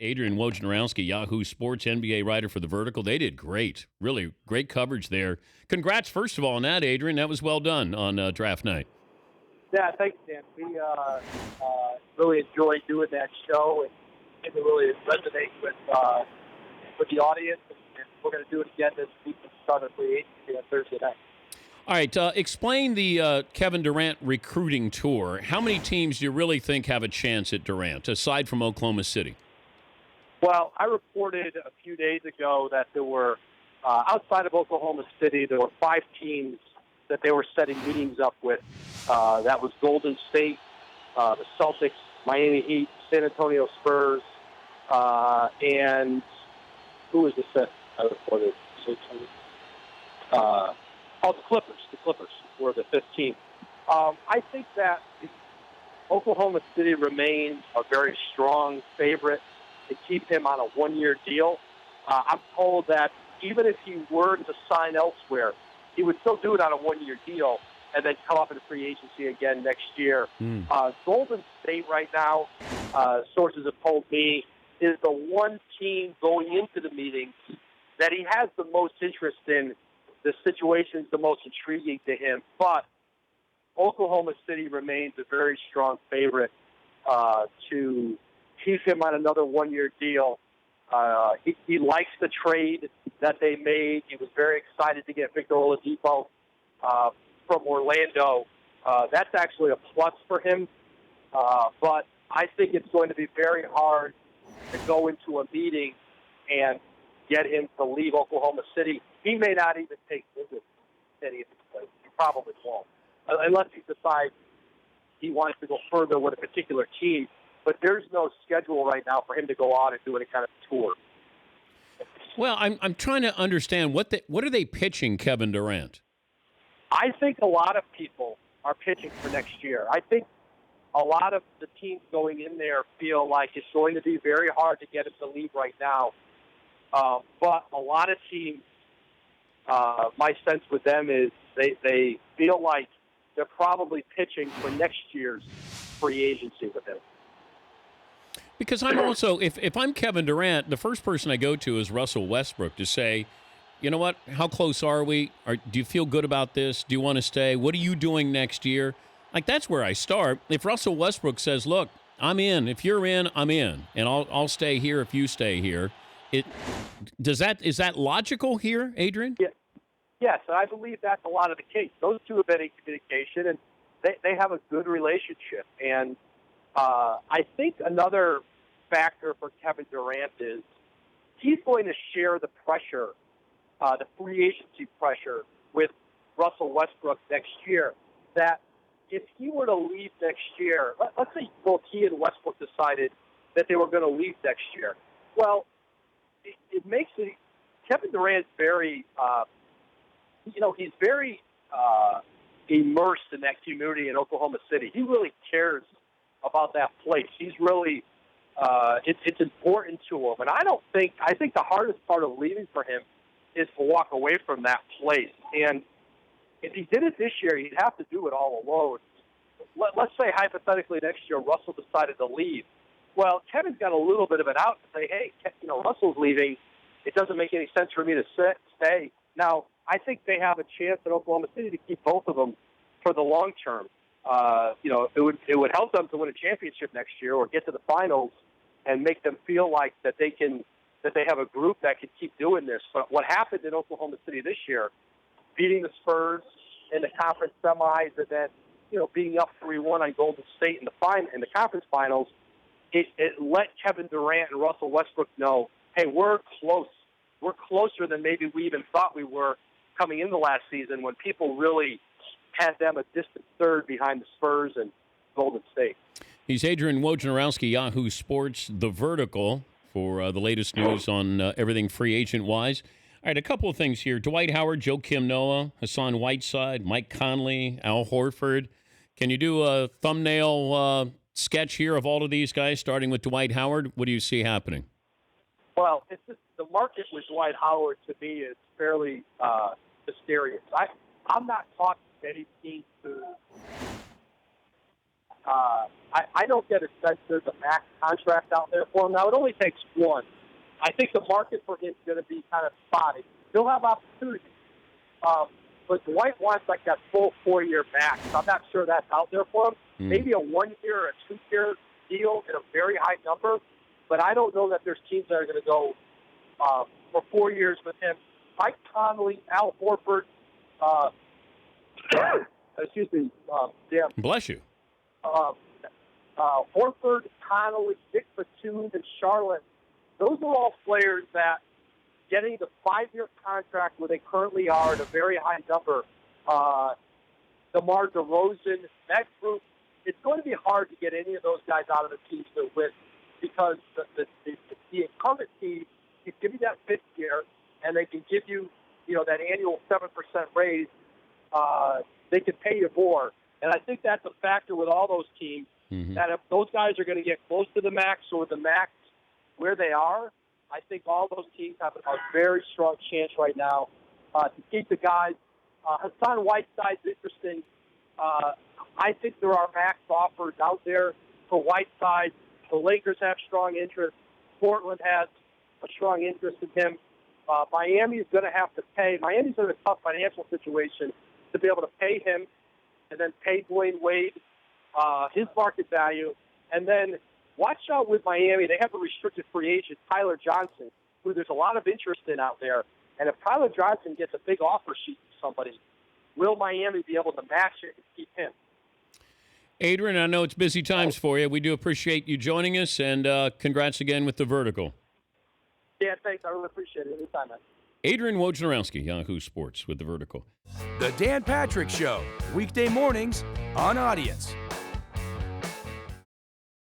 Adrian Wojnarowski, Yahoo Sports NBA writer for The Vertical. They did great. Really great coverage there. Congrats, first of all, on that, Adrian. That was well done on draft night. Yeah, thanks, Dan. We really enjoyed doing that show, and it really resonates with the audience. And we're going to do it again this week at the start of free agency on Thursday night. All right, explain the Kevin Durant recruiting tour. How many teams do you really think have a chance at Durant, aside from Oklahoma City? Well, I reported a few days ago that there were, outside of Oklahoma City, there were 5 teams that they were setting meetings up with. That was Golden State, the Celtics, Miami Heat, San Antonio Spurs, and who was the fifth? I reported. The Clippers. The Clippers were the fifth team. I think that Oklahoma City remains a very strong favorite to keep him on a one-year deal. I'm told that even if he were to sign elsewhere, he would still do it on a one-year deal and then come up in free agency again next year. Golden State right now, sources have told me, is the one team going into the meetings that he has the most interest in. The situation's the most intriguing to him. But Oklahoma City remains a very strong favorite to keep him on another one-year deal. He likes the trade that they made. He was very excited to get Victor Oladipo from Orlando. That's actually a plus for him. But I think it's going to be very hard to go into a meeting and get him to leave Oklahoma City. He may not even take visits to any of these places. He probably won't, unless he decides he wants to go further with a particular team. But there's no schedule right now for him to go out and do any kind of tour. Well, I'm trying to understand what are they pitching Kevin Durant? I think a lot of people are pitching for next year. I think a lot of the teams going in there feel like it's going to be very hard to get him to leave right now. But a lot of teams, my sense with them is they feel like they're probably pitching for next year's free agency with him. Because I'm also, if I'm Kevin Durant, the first person I go to is Russell Westbrook to say, you know what, how close are we? Do you feel good about this? Do you want to stay? What are you doing next year? Like, that's where I start. If Russell Westbrook says, look, I'm in. If you're in, I'm in. And I'll stay here if you stay here. Is that logical here, Adrian? Yeah. Yes, I believe that's a lot of the case. Those two have been in communication, and they have a good relationship. And I think another factor for Kevin Durant is he's going to share the pressure, the free agency pressure, with Russell Westbrook next year. That if he were to leave next year, let's say both he and Westbrook decided that they were going to leave next year. Well, it makes it Kevin Durant's very, he's very immersed in that community in Oklahoma City. He really cares about that place. He's really, it's important to him. And I think the hardest part of leaving for him is to walk away from that place. And if he did it this year, he'd have to do it all alone. Let's say hypothetically next year Russell decided to leave. Well, Kevin's got a little bit of an out to say, hey, Russell's leaving. It doesn't make any sense for me to stay. Now, I think they have a chance in Oklahoma City to keep both of them for the long term. It would help them to win a championship next year or get to the finals and make them feel like that they have a group that can keep doing this. But what happened in Oklahoma City this year, beating the Spurs in the conference semis and then being up 3-1 on Golden State in the conference finals, it let Kevin Durant and Russell Westbrook know, hey, we're close. We're closer than maybe we even thought we were coming into last season when people really had them a distant third behind the Spurs and Golden State. He's Adrian Wojnarowski, Yahoo Sports, The Vertical, for the latest news on everything free agent-wise. All right, a couple of things here. Dwight Howard, Joakim Noah, Hassan Whiteside, Mike Conley, Al Horford. Can you do a thumbnail sketch here of all of these guys, starting with Dwight Howard? What do you see happening? Well, it's just the market with Dwight Howard to me is fairly mysterious. I'm not talking to any team who I don't get a sense there's a max contract out there for him. Now, it only takes one. I think the market for him is going to be kind of spotty. He'll have opportunities. But Dwight wants like that full 4-year max. I'm not sure that's out there for him. Maybe a 1-year or a 2-year deal at a very high number. But I don't know that there's teams that are going to go for 4 years with him. Mike Conley, Al Horford, excuse me, Bless you. Horford, Connolly, Nick Batum, and Charlotte, those are all players that getting the 5-year contract where they currently are at a very high number. DeMar DeRozan, that group, it's going to be hard to get any of those guys out of the teams to win because the incumbent team can give you that 5th year and they can give you, that annual 7% raise. They can pay you more. And I think that's a factor with all those teams, that if those guys are going to get close to the max or the max where they are, I think all those teams have a very strong chance right now to keep the guys. Hassan Whiteside's interesting. I think there are max offers out there for Whiteside. The Lakers have strong interest. Portland has a strong interest in him. Miami is going to have to pay. Miami's in a tough financial situation to be able to pay him and then pay Dwayne Wade his market value. And then watch out with Miami. They have a restricted free agent, Tyler Johnson, who there's a lot of interest in out there. And if Tyler Johnson gets a big offer sheet from somebody, will Miami be able to match it and keep him? Adrian, I know it's busy times for you. We do appreciate you joining us, and congrats again with the Vertical. Yeah, thanks. I really appreciate it. Anytime, man. Adrian Wojnarowski, Yahoo Sports with the Vertical. The Dan Patrick Show, weekday mornings on Audience.